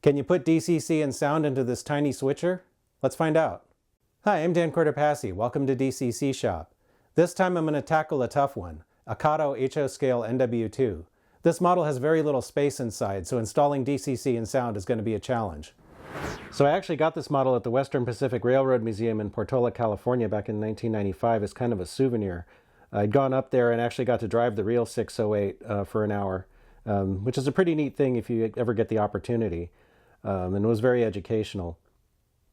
Can you put DCC and sound into this tiny switcher? Let's find out. Hi, I'm Dan Cortopassi. Welcome to DCC Shop. This time I'm going to tackle a tough one, a Kato HO-Scale NW2. This model has very little space inside, so installing DCC and sound is going to be a challenge. So I actually got this model at the Western Pacific Railroad Museum in Portola, California back in 1995 as kind of a souvenir. I'd gone up there and actually got to drive the real 608 for an hour, which is a pretty neat thing if you ever get the opportunity, and it was very educational.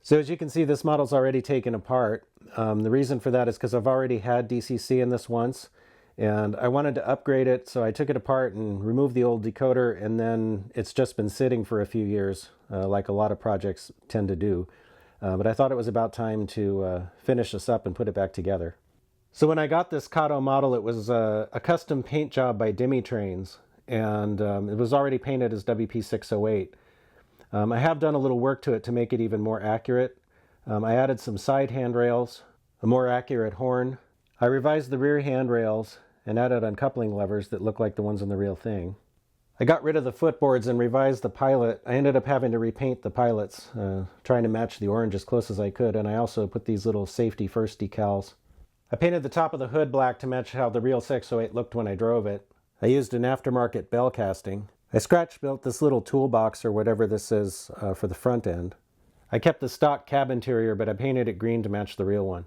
So as you can see, this model's already taken apart. The reason for that is because I've already had DCC in this once, and I wanted to upgrade it, so I took it apart and removed the old decoder, and then it's just been sitting for a few years, like a lot of projects tend to do. But I thought it was about time to finish this up and put it back together. So when I got this Kato model, it was a custom paint job by Demi Trains, and it was already painted as WP608. I have done a little work to it to make it even more accurate. I added some side handrails, a more accurate horn. I revised the rear handrails and added uncoupling levers that look like the ones on the real thing. I got rid of the footboards and revised the pilot. I ended up having to repaint the pilots, trying to match the orange as close as I could, and I also put these little safety first decals. I painted the top of the hood black to match how the real 608 looked when I drove it. I used an aftermarket bell casting. I scratch built this little toolbox or whatever this is for the front end. I kept the stock cab interior, but I painted it green to match the real one.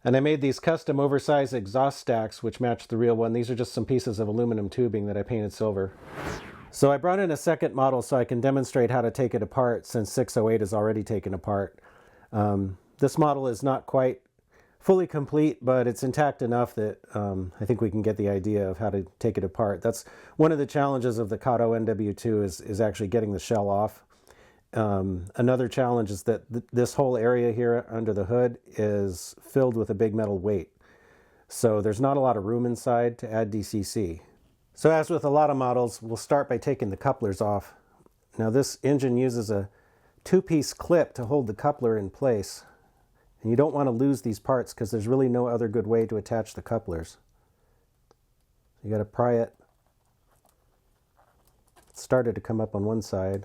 And I made these custom oversized exhaust stacks which match the real one. These are just some pieces of aluminum tubing that I painted silver. So I brought in a second model so I can demonstrate how to take it apart since 608 is already taken apart. This model is not quite fully complete, but it's intact enough that I think we can get the idea of how to take it apart. That's one of the challenges of the Kato NW2 is actually getting the shell off. Another challenge is that this whole area here under the hood is filled with a big metal weight. So there's not a lot of room inside to add DCC. So as with a lot of models, we'll start by taking the couplers off. Now this engine uses a two-piece clip to hold the coupler in place. And you don't want to lose these parts because there's really no other good way to attach the couplers. You got to pry it. It started to come up on one side.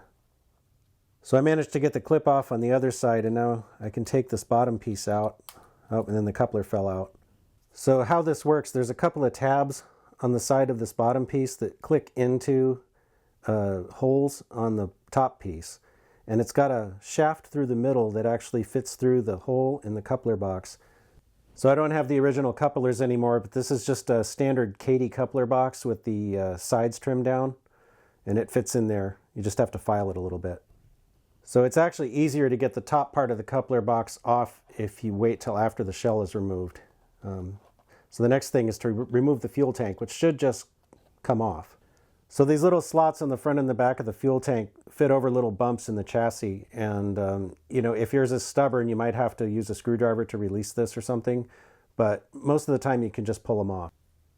So I managed to get the clip off on the other side, and now I can take this bottom piece out. Oh, and then the coupler fell out. So how this works, there's a couple of tabs on the side of this bottom piece that click into holes on the top piece. And it's got a shaft through the middle that actually fits through the hole in the coupler box. So I don't have the original couplers anymore, but this is just a standard Katy coupler box with the sides trimmed down, and it fits in there. You just have to file it a little bit. So it's actually easier to get the top part of the coupler box off if you wait till after the shell is removed. So the next thing is to remove the fuel tank, which should just come off. So these little slots on the front and the back of the fuel tank fit over little bumps in the chassis, and you know, if yours is stubborn, you might have to use a screwdriver to release this or something, but most of the time you can just pull them off.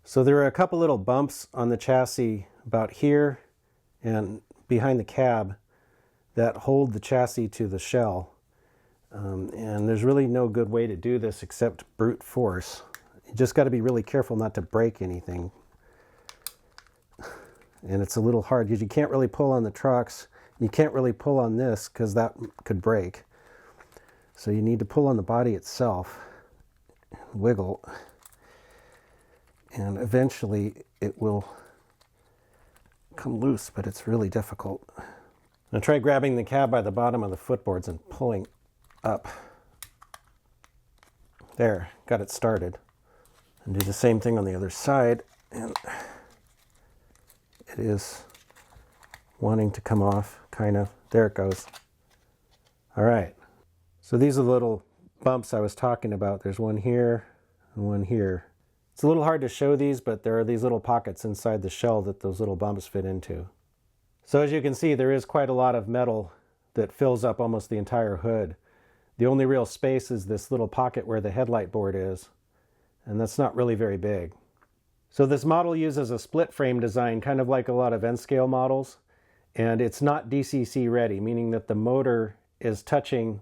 So there are a couple little bumps on the chassis about here and behind the cab that hold the chassis to the shell, and there's really no good way to do this except brute force. You just got to be really careful not to break anything. And it's a little hard because you can't really pull on the trucks. You can't really pull on this because that could break. So you need to pull on the body itself, wiggle, and eventually it will come loose, but it's really difficult. Now try grabbing the cab by the bottom of the footboards and pulling up. There, got it started. And do the same thing on the other side, and it is wanting to come off, kind of. There it goes. All right. So these are the little bumps I was talking about. There's one here and one here. It's a little hard to show these, but there are these little pockets inside the shell that those little bumps fit into. So as you can see, there is quite a lot of metal that fills up almost the entire hood. The only real space is this little pocket where the headlight board is, and that's not really very big. So this model uses a split frame design, kind of like a lot of N-scale models, and it's not DCC ready, meaning that the motor is touching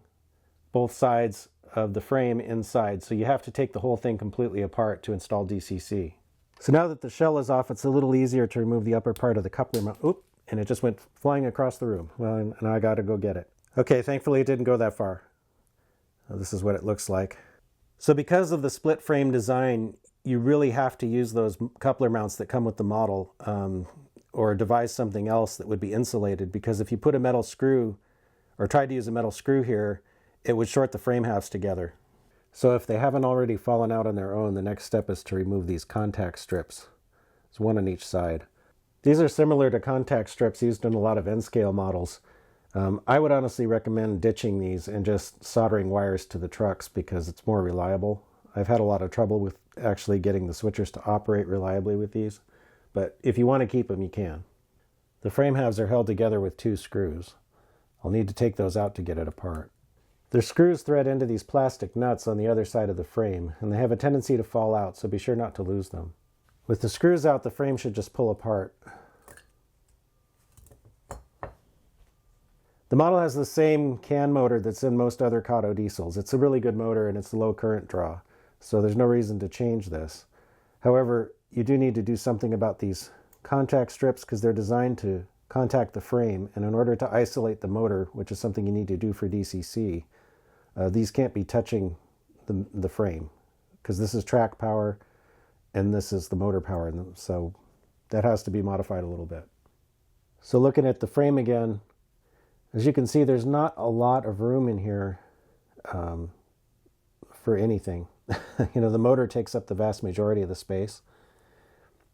both sides of the frame inside, so you have to take the whole thing completely apart to install DCC. So now that the shell is off, it's a little easier to remove the upper part of the coupler mount. Oop, and it just went flying across the room. Well, and I got to go get it. Okay, thankfully it didn't go that far. This is what it looks like. So because of the split frame design, you really have to use those coupler mounts that come with the model, or devise something else that would be insulated, because if you put a metal screw or tried to use a metal screw here, it would short the frame halves together. So if they haven't already fallen out on their own, the next step is to remove these contact strips. There's one on each side. These are similar to contact strips used in a lot of N-scale models. I would honestly recommend ditching these and just soldering wires to the trucks because it's more reliable. I've had a lot of trouble with actually getting the switchers to operate reliably with these, but if you want to keep them, you can. The frame halves are held together with 2 screws. I'll need to take those out to get it apart. The screws thread into these plastic nuts on the other side of the frame, and they have a tendency to fall out, so be sure not to lose them. With the screws out, the frame should just pull apart. The model has the same CAN motor that's in most other Kato diesels. It's a really good motor and it's a low current draw, so there's no reason to change this. However, you do need to do something about these contact strips because they're designed to contact the frame, and in order to isolate the motor, which is something you need to do for DCC, these can't be touching the frame because this is track power and this is the motor power, so that has to be modified a little bit. So looking at the frame again, as you can see, there's not a lot of room in here for anything. The motor takes up the vast majority of the space,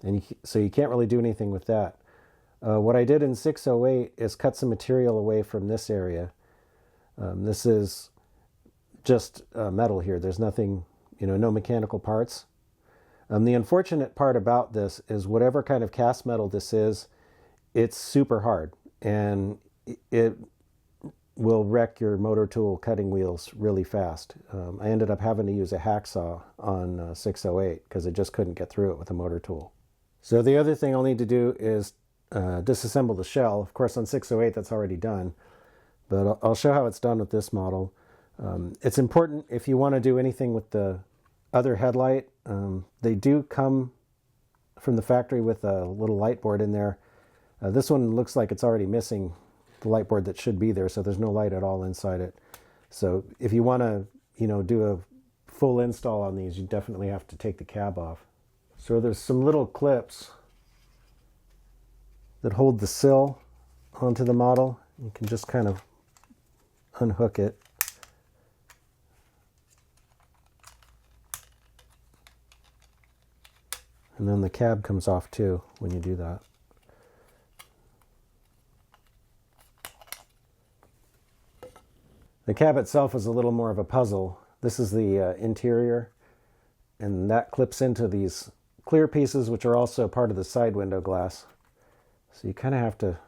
and so you can't really do anything with that. What I did in 608 is cut some material away from this area. This is just metal here. There's nothing, no mechanical parts. The unfortunate part about this is whatever kind of cast metal this is, it's super hard, and it will wreck your motor tool cutting wheels really fast. I ended up having to use a hacksaw on 608 because I just couldn't get through it with a motor tool. So the other thing I'll need to do is disassemble the shell. Of course, on 608 that's already done, but I'll show how it's done with this model. It's important if you want to do anything with the other headlight. They do come from the factory with a little light board in there. This one looks like it's already missing the light board that should be there, so there's no light at all inside it. So if you want to, do a full install on these, you definitely have to take the cab off. So there's some little clips that hold the sill onto the model. You can just kind of unhook it. And then the cab comes off too when you do that. The cab itself is a little more of a puzzle. This is the interior, and that clips into these clear pieces, which are also part of the side window glass. So you kind of have to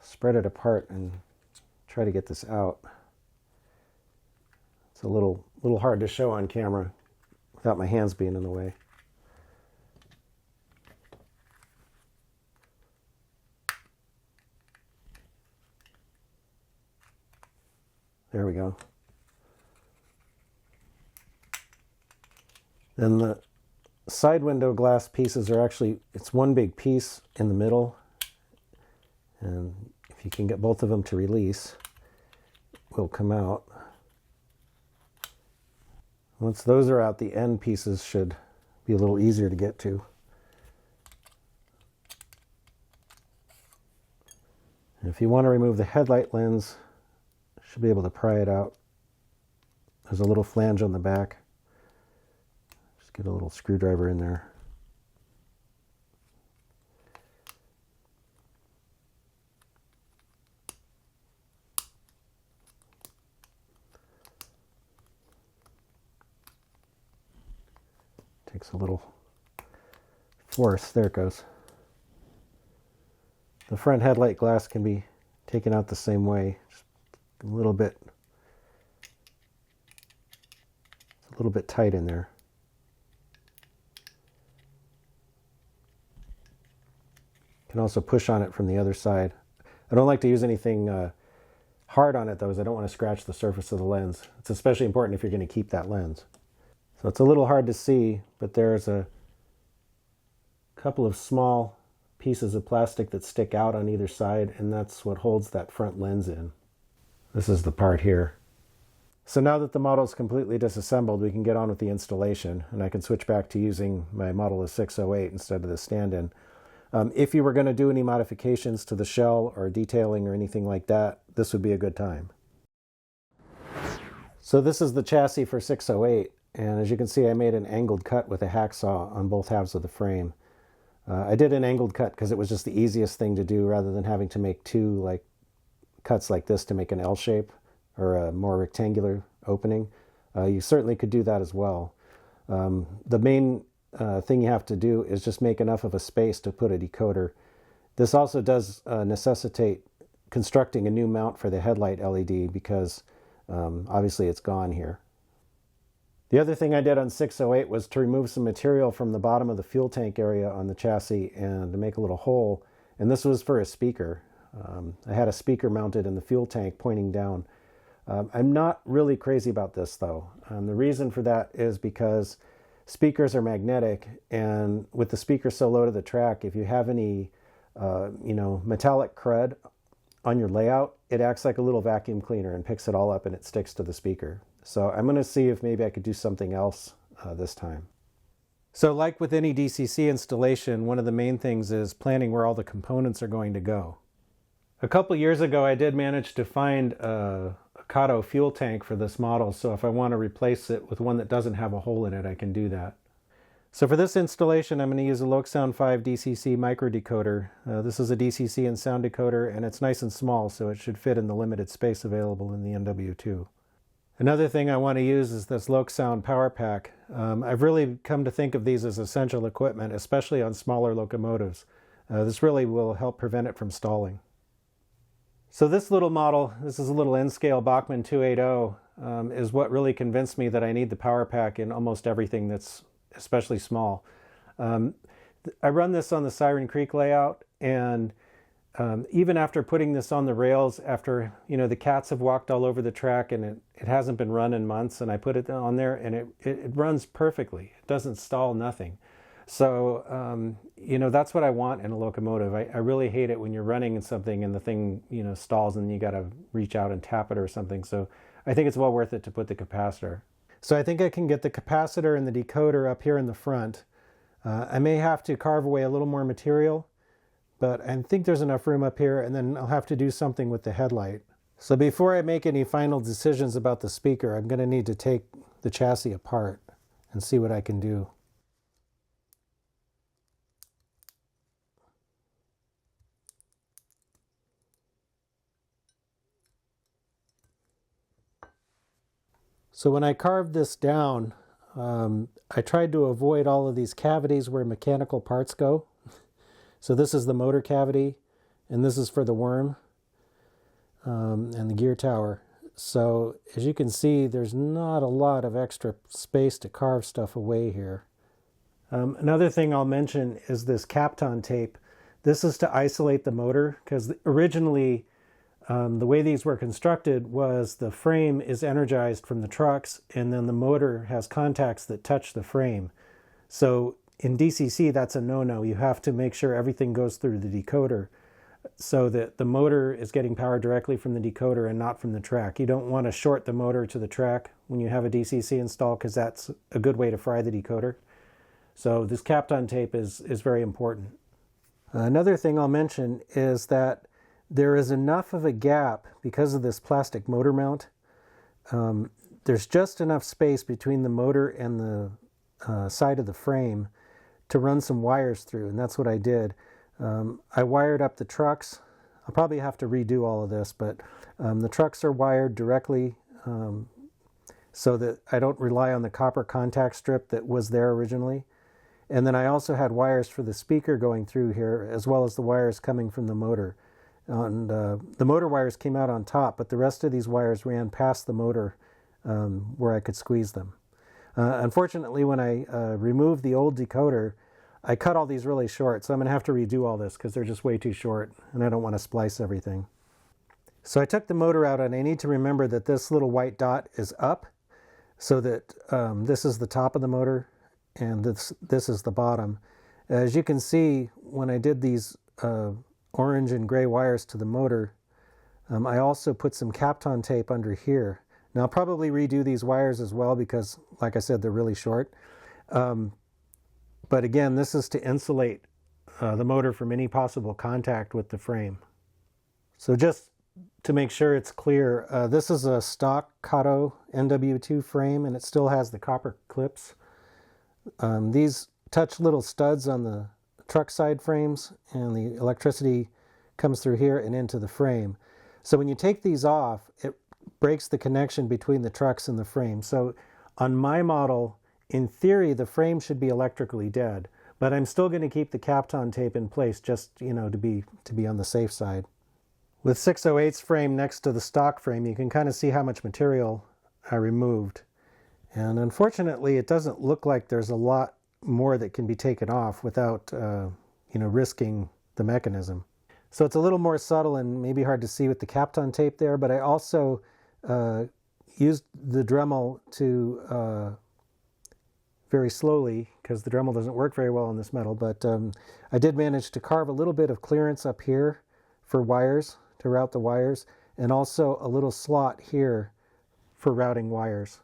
spread it apart and try to get this out. It's a little hard to show on camera without my hands being in the way. There we go. Then the side window glass pieces are actually, it's one big piece in the middle. And if you can get both of them to release, it will come out. Once those are out, the end pieces should be a little easier to get to. And if you want to remove the headlight lens, should be able to pry it out. There's a little flange on the back. Just get a little screwdriver in there. Takes a little force. There it goes. The front headlight glass can be taken out the same way. Just a little bit tight in there. You can also push on it from the other side. I don't like to use anything hard on it though, as I don't want to scratch the surface of the lens. It's especially important if you're going to keep that lens. So it's a little hard to see, but there's a couple of small pieces of plastic that stick out on either side, and that's what holds that front lens in. This is the part here. So now that the model is completely disassembled, we can get on with the installation, and I can switch back to using my model of 608 instead of the stand-in. If you were going to do any modifications to the shell or detailing or anything like that, this would be a good time. So this is the chassis for 608, and as you can see, I made an angled cut with a hacksaw on both halves of the frame. I did an angled cut because it was just the easiest thing to do rather than having to make two cuts like this to make an L shape or a more rectangular opening. You certainly could do that as well. The main thing you have to do is just make enough of a space to put a decoder. This also does necessitate constructing a new mount for the headlight LED because obviously it's gone here. The other thing I did on 608 was to remove some material from the bottom of the fuel tank area on the chassis and to make a little hole, and this was for a speaker. I had a speaker mounted in the fuel tank pointing down. I'm not really crazy about this though. The reason for that is because speakers are magnetic, and with the speaker so low to the track, if you have any metallic crud on your layout, it acts like a little vacuum cleaner and picks it all up and it sticks to the speaker. So I'm going to see if maybe I could do something else this time. So like with any DCC installation, one of the main things is planning where all the components are going to go. A couple years ago, I did manage to find a Kato fuel tank for this model, so if I want to replace it with one that doesn't have a hole in it, I can do that. So for this installation, I'm going to use a LokSound 5 DCC micro decoder. This is a DCC and sound decoder, and it's nice and small, so it should fit in the limited space available in the NW2. Another thing I want to use is this LokSound power pack. I've really come to think of these as essential equipment, especially on smaller locomotives. This really will help prevent it from stalling. So this little model, this is a little N-scale Bachmann 280, is what really convinced me that I need the power pack in almost everything that's especially small. I run this on the Siren Creek layout, and even after putting this on the rails, after the cats have walked all over the track and it hasn't been run in months, and I put it on there and it runs perfectly. It doesn't stall, nothing. So that's what I want in a locomotive. I really hate it when you're running in something and the thing stalls and you got to reach out and tap it or something. So I think it's well worth it to put the capacitor. So I think I can get the capacitor and the decoder up here in the front. I may have to carve away a little more material, but I think there's enough room up here, and then I'll have to do something with the headlight. So before I make any final decisions about the speaker, I'm going to need to take the chassis apart and see what I can do. So when I carved this down, I tried to avoid all of these cavities where mechanical parts go. So this is the motor cavity, and this is for the worm and the gear tower. So as you can see, there's not a lot of extra space to carve stuff away here. Another thing I'll mention is this Kapton tape. This is to isolate the motor, because originally the way these were constructed was the frame is energized from the trucks, and then the motor has contacts that touch the frame. So in DCC, that's a no-no. You have to make sure everything goes through the decoder so that the motor is getting power directly from the decoder and not from the track. You don't want to short the motor to the track when you have a DCC installed, because that's a good way to fry the decoder. So this Kapton tape is very important. Another thing I'll mention is that there is enough of a gap because of this plastic motor mount. There's just enough space between the motor and the side of the frame to run some wires through, and that's what I did. I wired up the trucks. I'll probably have to redo all of this, but the trucks are wired directly so that I don't rely on the copper contact strip that was there originally. And then I also had wires for the speaker going through here, as well as the wires coming from the motor. And the motor wires came out on top, but the rest of these wires ran past the motor where I could squeeze them. Unfortunately, when I removed the old decoder, I cut all these really short, so I'm going to have to redo all this because they're just way too short, and I don't want to splice everything. So I took the motor out, and I need to remember that this little white dot is up, so that this is the top of the motor, and this is the bottom. As you can see, when I did these orange and gray wires to the motor, I also put some Kapton tape under here. Now I'll probably redo these wires as well because, like I said, they're really short. But again, this is to insulate the motor from any possible contact with the frame. So just to make sure it's clear, this is a stock Kato NW2 frame, and it still has the copper clips. These touch little studs on the truck side frames, and the electricity comes through here and into the frame. So when you take these off, it breaks the connection between the trucks and the frame. So on my model, in theory, the frame should be electrically dead, but I'm still going to keep the Kapton tape in place just, to be on the safe side. With 608's frame next to the stock frame, you can kind of see how much material I removed. And unfortunately, it doesn't look like there's a lot more that can be taken off without, risking the mechanism. So it's a little more subtle and maybe hard to see with the Kapton tape there, but I also used the Dremel to very slowly, because the Dremel doesn't work very well on this metal, but I did manage to carve a little bit of clearance up here for wires, to route the wires, and also a little slot here for routing wires.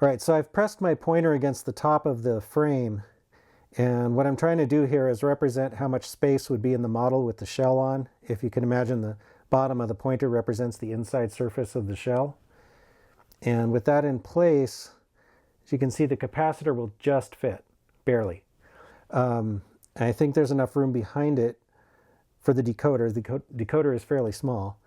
All right, so I've pressed my pointer against the top of the frame, and what I'm trying to do here is represent how much space would be in the model with the shell on. If you can imagine, the bottom of the pointer represents the inside surface of the shell. And with that in place, as you can see, the capacitor will just fit, barely. I think there's enough room behind it for the decoder. The decoder is fairly small.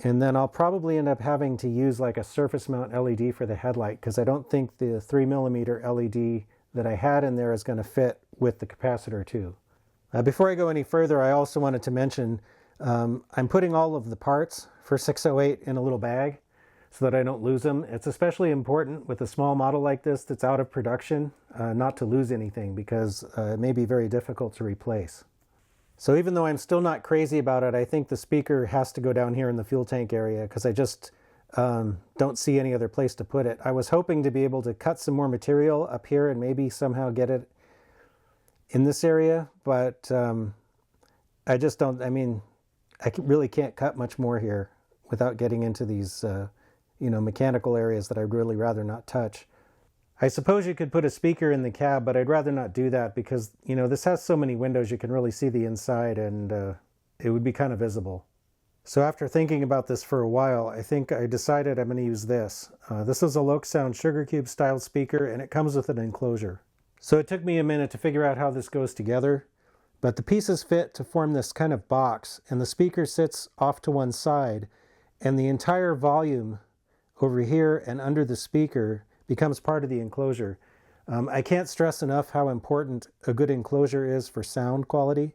And then I'll probably end up having to use like a surface mount LED for the headlight, because I don't think the 3mm LED that I had in there is going to fit with the capacitor too. Before I go any further, I also wanted to mention I'm putting all of the parts for 608 in a little bag so that I don't lose them. It's especially important with a small model like this that's out of production not to lose anything, because it may be very difficult to replace. So even though I'm still not crazy about it, I think the speaker has to go down here in the fuel tank area, because I just don't see any other place to put it. I was hoping to be able to cut some more material up here and maybe somehow get it in this area, but I just don't, I really can't cut much more here without getting into these mechanical areas that I'd really rather not touch. I suppose you could put a speaker in the cab, but I'd rather not do that because, this has so many windows you can really see the inside, and it would be kind of visible. So after thinking about this for a while, I think I decided I'm going to use this. This is a LokSound Sugar Cube style speaker, and it comes with an enclosure. So it took me a minute to figure out how this goes together, but the pieces fit to form this kind of box, and the speaker sits off to one side, and the entire volume over here and under the speaker becomes part of the enclosure. I can't stress enough how important a good enclosure is for sound quality,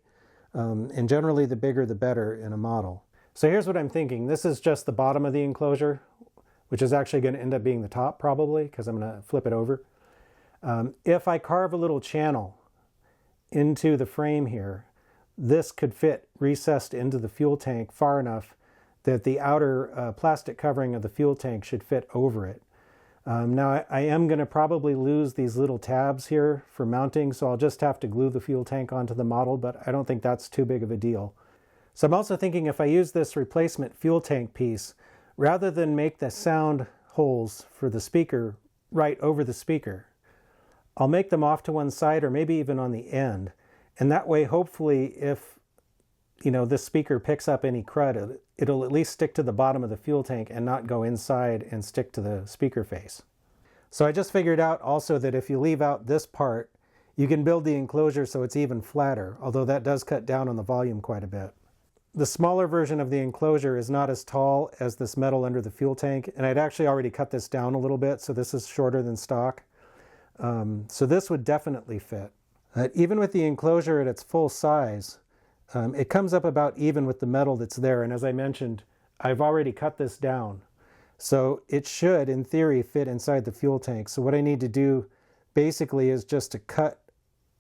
and generally the bigger the better in a model. So here's what I'm thinking. This is just the bottom of the enclosure, which is actually going to end up being the top probably, because I'm going to flip it over. If I carve a little channel into the frame here, this could fit recessed into the fuel tank far enough that the outer plastic covering of the fuel tank should fit over it. Now I am going to probably lose these little tabs here for mounting, so I'll just have to glue the fuel tank onto the model, but I don't think that's too big of a deal. So I'm also thinking if I use this replacement fuel tank piece, rather than make the sound holes for the speaker right over the speaker, I'll make them off to one side or maybe even on the end. And that way, hopefully, if this speaker picks up any crud, it'll at least stick to the bottom of the fuel tank and not go inside and stick to the speaker face. So I just figured out also that if you leave out this part, you can build the enclosure so it's even flatter, although that does cut down on the volume quite a bit. The smaller version of the enclosure is not as tall as this metal under the fuel tank, and I'd actually already cut this down a little bit, so this is shorter than stock. So this would definitely fit. Even with the enclosure at its full size, it comes up about even with the metal that's there, and as I mentioned, I've already cut this down. So it should, in theory, fit inside the fuel tank. So what I need to do basically is just to cut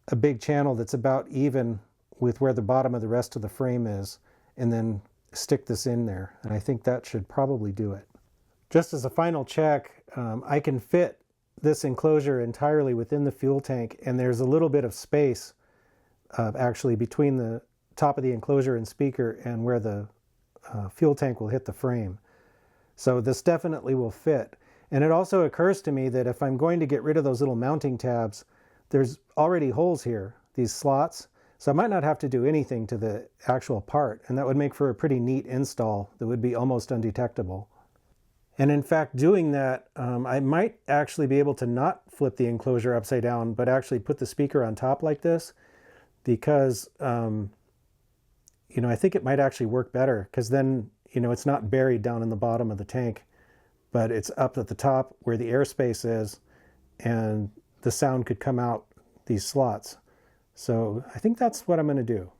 a big channel that's about even with where the bottom of the rest of the frame is, and then stick this in there. And I think that should probably do it. Just as a final check, I can fit this enclosure entirely within the fuel tank, and there's a little bit of space actually between the top of the enclosure and speaker and where the fuel tank will hit the frame. So this definitely will fit. And it also occurs to me that if I'm going to get rid of those little mounting tabs, there's already holes here, these slots. So I might not have to do anything to the actual part, and that would make for a pretty neat install that would be almost undetectable. And in fact, doing that, I might actually be able to not flip the enclosure upside down, but actually put the speaker on top like this, because I think it might actually work better, because then it's not buried down in the bottom of the tank, but it's up at the top where the airspace is, and the sound could come out these slots. So I think that's what I'm going to do.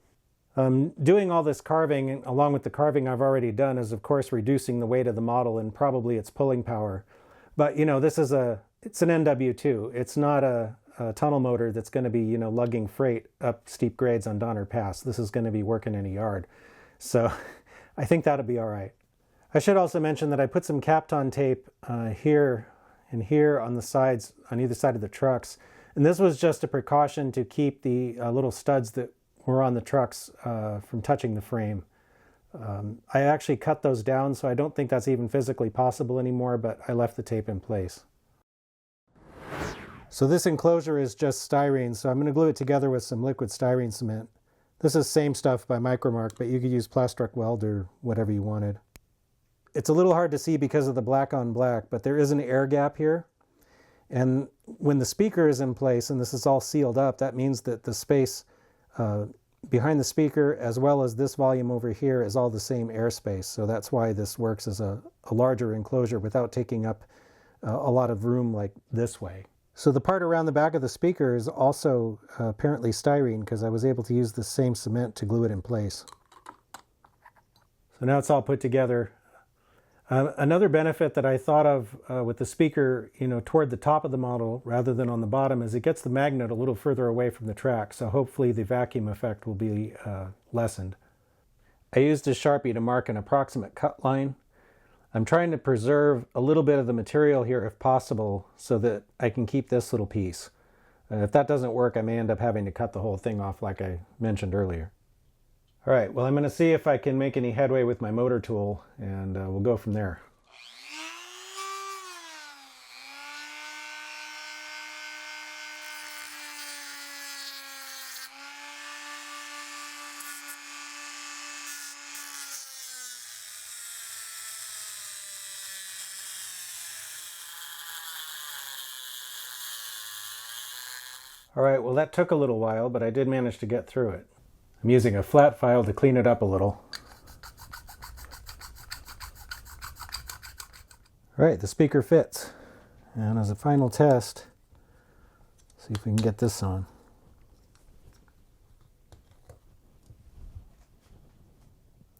Doing all this carving, along with the carving I've already done, is of course reducing the weight of the model and probably its pulling power. But this is it's an NW2. It's not a tunnel motor that's going to be lugging freight up steep grades on Donner Pass. This is going to be working in a yard. So I think that'll be all right. I should also mention that I put some Kapton tape here and here on the sides, on either side of the trucks. And this was just a precaution to keep the little studs that were on the trucks from touching the frame. I actually cut those down, so I don't think that's even physically possible anymore, but I left the tape in place. So this enclosure is just styrene, so I'm going to glue it together with some liquid styrene cement. This is same stuff by Micromark, but you could use Plastruck Weld or whatever you wanted. It's a little hard to see because of the black on black, but there is an air gap here. And when the speaker is in place and this is all sealed up, that means that the space behind the speaker as well as this volume over here is all the same airspace. So that's why this works as a larger enclosure without taking up a lot of room like this way. So the part around the back of the speaker is also apparently styrene, because I was able to use the same cement to glue it in place. So now it's all put together. Another benefit that I thought of with the speaker, toward the top of the model rather than on the bottom, is it gets the magnet a little further away from the track, so hopefully the vacuum effect will be lessened. I used a Sharpie to mark an approximate cut line. I'm trying to preserve a little bit of the material here if possible so that I can keep this little piece. If that doesn't work, I may end up having to cut the whole thing off like I mentioned earlier. All right, well, I'm going to see if I can make any headway with my motor tool, and we'll go from there. All right, well, that took a little while, but I did manage to get through it. I'm using a flat file to clean it up a little. All right, the speaker fits. And as a final test, see if we can get this on.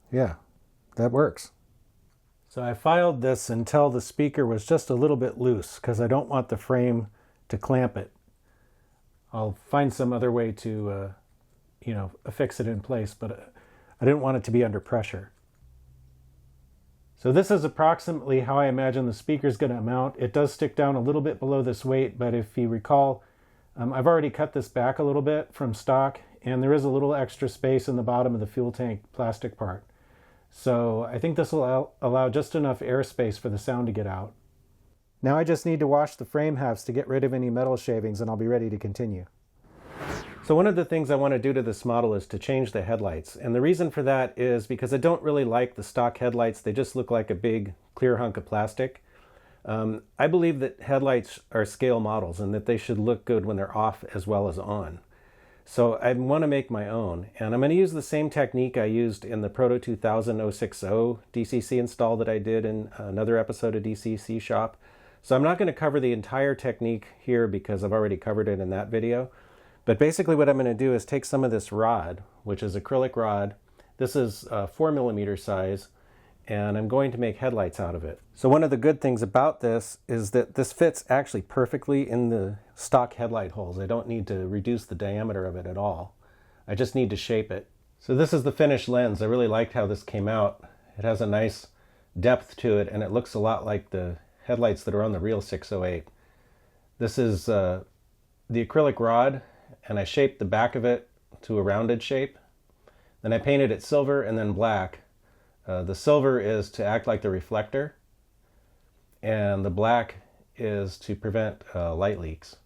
Yeah, that works. So I filed this until the speaker was just a little bit loose, because I don't want the frame to clamp it. I'll find some other way to affix it in place, but I didn't want it to be under pressure. So this is approximately how I imagine the speaker is going to mount. It does stick down a little bit below this weight, but if you recall, I've already cut this back a little bit from stock, and there is a little extra space in the bottom of the fuel tank plastic part. So I think this will allow just enough airspace for the sound to get out. Now I just need to wash the frame halves to get rid of any metal shavings, and I'll be ready to continue. So one of the things I want to do to this model is to change the headlights. And the reason for that is because I don't really like the stock headlights. They just look like a big clear hunk of plastic. I believe that headlights are scale models and that they should look good when they're off as well as on. So I want to make my own. And I'm going to use the same technique I used in the Proto 2000 060 DCC install that I did in another episode of DCC Shop. So I'm not going to cover the entire technique here because I've already covered it in that video. But basically what I'm going to do is take some of this rod, which is acrylic rod. This is 4mm size, and I'm going to make headlights out of it. So one of the good things about this is that this fits actually perfectly in the stock headlight holes. I don't need to reduce the diameter of it at all. I just need to shape it. So this is the finished lens. I really liked how this came out. It has a nice depth to it, and it looks a lot like the headlights that are on the real 608. This is the acrylic rod, and I shaped the back of it to a rounded shape. Then I painted it silver and then black. The silver is to act like the reflector, and the black is to prevent light leaks.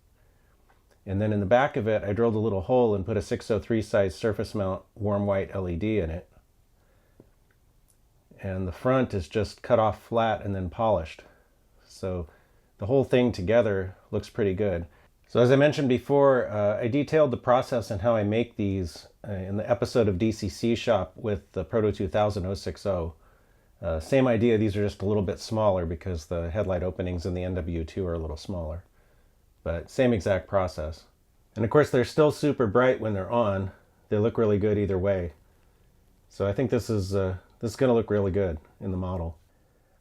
And then in the back of it, I drilled a little hole and put a 603 size surface mount warm white LED in it. And the front is just cut off flat and then polished. So the whole thing together looks pretty good. So as I mentioned before, I detailed the process and how I make these in the episode of DCC Shop with the Proto 2000 060. Same idea, these are just a little bit smaller because the headlight openings in the NW2 are a little smaller. But same exact process. And of course they're still super bright when they're on. They look really good either way. So I think this is going to look really good in the model.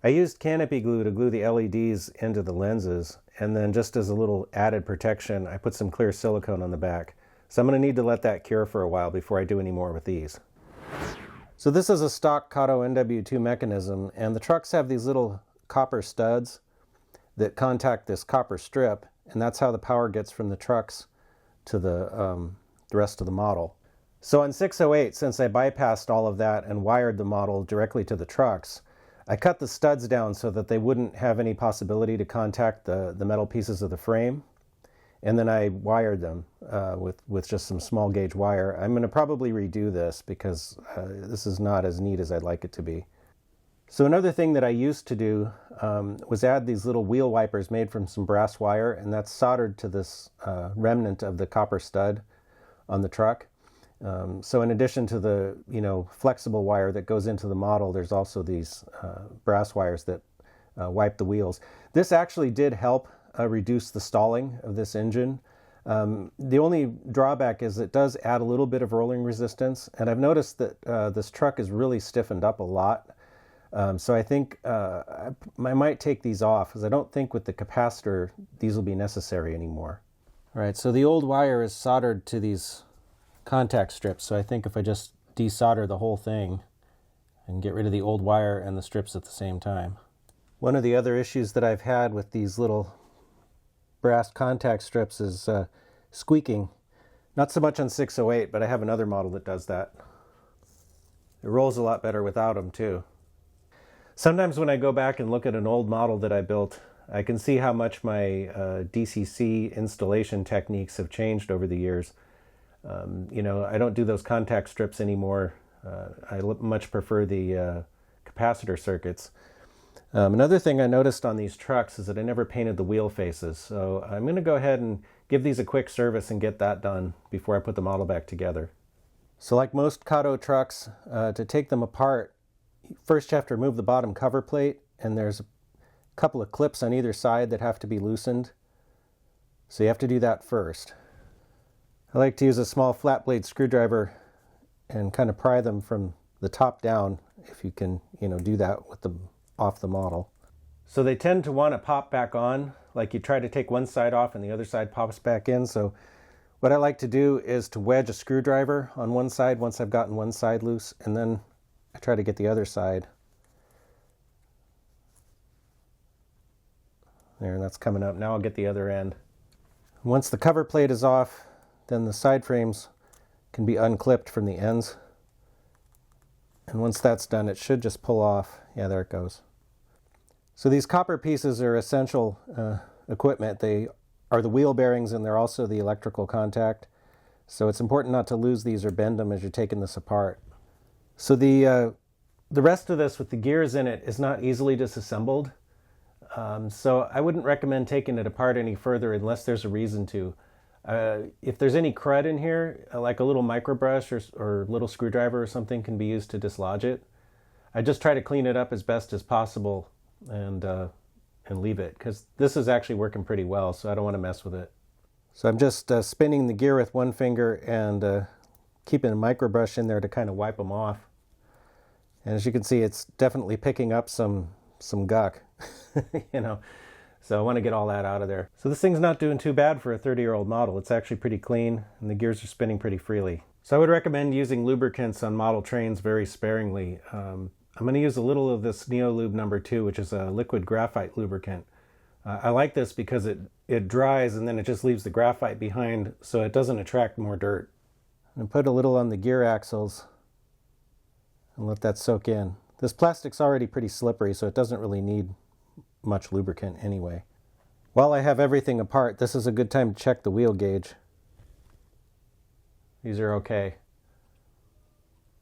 I used canopy glue to glue the LEDs into the lenses, and then just as a little added protection, I put some clear silicone on the back. So I'm going to need to let that cure for a while before I do any more with these. So this is a stock Kato NW2 mechanism, and the trucks have these little copper studs that contact this copper strip, and that's how the power gets from the trucks to the rest of the model. So on 608, since I bypassed all of that and wired the model directly to the trucks, I cut the studs down so that they wouldn't have any possibility to contact the metal pieces of the frame. And then I wired them with just some small gauge wire. I'm going to probably redo this because this is not as neat as I'd like it to be. So another thing that I used to do was add these little wheel wipers made from some brass wire, and that's soldered to this remnant of the copper stud on the truck. So in addition to the flexible wire that goes into the model, there's also these brass wires that wipe the wheels. This actually did help reduce the stalling of this engine. The only drawback is it does add a little bit of rolling resistance, and I've noticed that this truck is really stiffened up a lot. So I think I might take these off, because I don't think with the capacitor these will be necessary anymore. All right, so the old wire is soldered to these contact strips, so I think if I just desolder the whole thing and get rid of the old wire and the strips at the same time. One of the other issues that I've had with these little brass contact strips is squeaking. Not so much on 608, but I have another model that does that. It rolls a lot better without them too. Sometimes when I go back and look at an old model that I built, I can see how much my DCC installation techniques have changed over the years. I don't do those contact strips anymore. I much prefer the capacitor circuits. Another thing I noticed on these trucks is that I never painted the wheel faces. So I'm going to go ahead and give these a quick service and get that done before I put the model back together. So like most Kato trucks, to take them apart, first you have to remove the bottom cover plate, and there's a couple of clips on either side that have to be loosened. So you have to do that first. I like to use a small flat blade screwdriver and kind of pry them from the top down, if you can, do that with them off the model. So they tend to want to pop back on, like you try to take one side off and the other side pops back in. So what I like to do is to wedge a screwdriver on one side once I've gotten one side loose, and then I try to get the other side. There, and that's coming up. Now I'll get the other end. Once the cover plate is off, then the side frames can be unclipped from the ends. And once that's done, it should just pull off. Yeah, there it goes. So these copper pieces are essential equipment. They are the wheel bearings, and they're also the electrical contact. So it's important not to lose these or bend them as you're taking this apart. So the rest of this with the gears in it is not easily disassembled. So I wouldn't recommend taking it apart any further unless there's a reason to. If there's any crud in here, like a little micro brush or little screwdriver or something can be used to dislodge it. I just try to clean it up as best as possible and leave it, because this is actually working pretty well, so I don't want to mess with it. So I'm just spinning the gear with one finger and keeping a micro brush in there to kind of wipe them off. And as you can see, it's definitely picking up some guck, So I want to get all that out of there. So this thing's not doing too bad for a 30-year-old model. It's actually pretty clean, and the gears are spinning pretty freely. So I would recommend using lubricants on model trains very sparingly. I'm going to use a little of this NeoLube number 2, which is a liquid graphite lubricant. I like this because it dries and then it just leaves the graphite behind, so it doesn't attract more dirt. And put a little on the gear axles and let that soak in. This plastic's already pretty slippery, so it doesn't really need much lubricant anyway. While I have everything apart, this is a good time to check the wheel gauge. These are okay.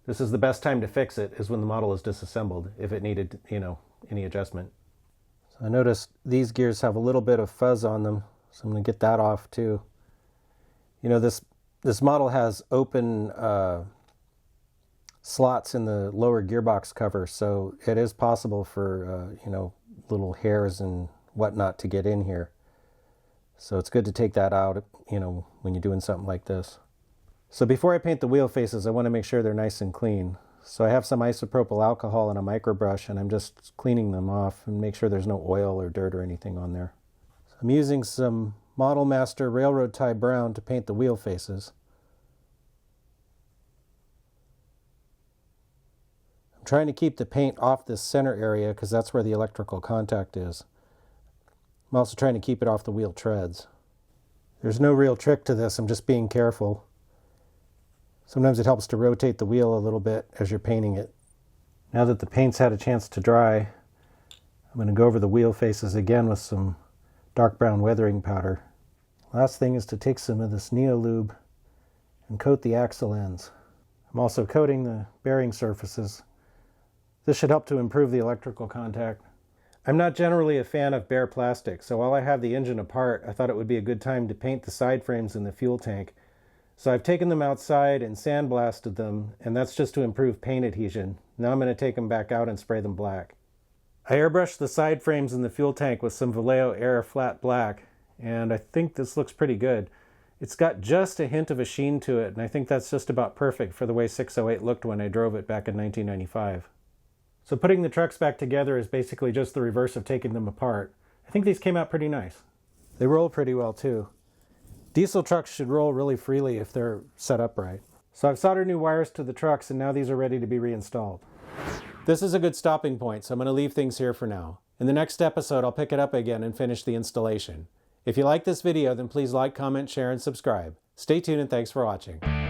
This is the best time to fix it, is when the model is disassembled, if it needed, any adjustment. So I noticed these gears have a little bit of fuzz on them, so I'm going to get that off too. This model has open slots in the lower gearbox cover, so it is possible for little hairs and whatnot to get in here. So it's good to take that out, when you're doing something like this. So before I paint the wheel faces, I want to make sure they're nice and clean. So I have some isopropyl alcohol and a micro brush, and I'm just cleaning them off and make sure there's no oil or dirt or anything on there. So I'm using some Model Master Railroad Tie Brown to paint the wheel faces. I'm trying to keep the paint off this center area because that's where the electrical contact is. I'm also trying to keep it off the wheel treads. There's no real trick to this, I'm just being careful. Sometimes it helps to rotate the wheel a little bit as you're painting it. Now that the paint's had a chance to dry, I'm going to go over the wheel faces again with some dark brown weathering powder. Last thing is to take some of this Neolube and coat the axle ends. I'm also coating the bearing surfaces. This should help to improve the electrical contact. I'm not generally a fan of bare plastic, so while I have the engine apart, I thought it would be a good time to paint the side frames in the fuel tank. So I've taken them outside and sandblasted them, and that's just to improve paint adhesion. Now I'm going to take them back out and spray them black. I airbrushed the side frames in the fuel tank with some Vallejo Air Flat Black, and I think this looks pretty good. It's got just a hint of a sheen to it, and I think that's just about perfect for the way 608 looked when I drove it back in 1995. So putting the trucks back together is basically just the reverse of taking them apart. I think these came out pretty nice. They roll pretty well too. Diesel trucks should roll really freely if they're set up right. So I've soldered new wires to the trucks, and now these are ready to be reinstalled. This is a good stopping point, so I'm going to leave things here for now. In the next episode, I'll pick it up again and finish the installation. If you like this video, then please like, comment, share, and subscribe. Stay tuned, and thanks for watching.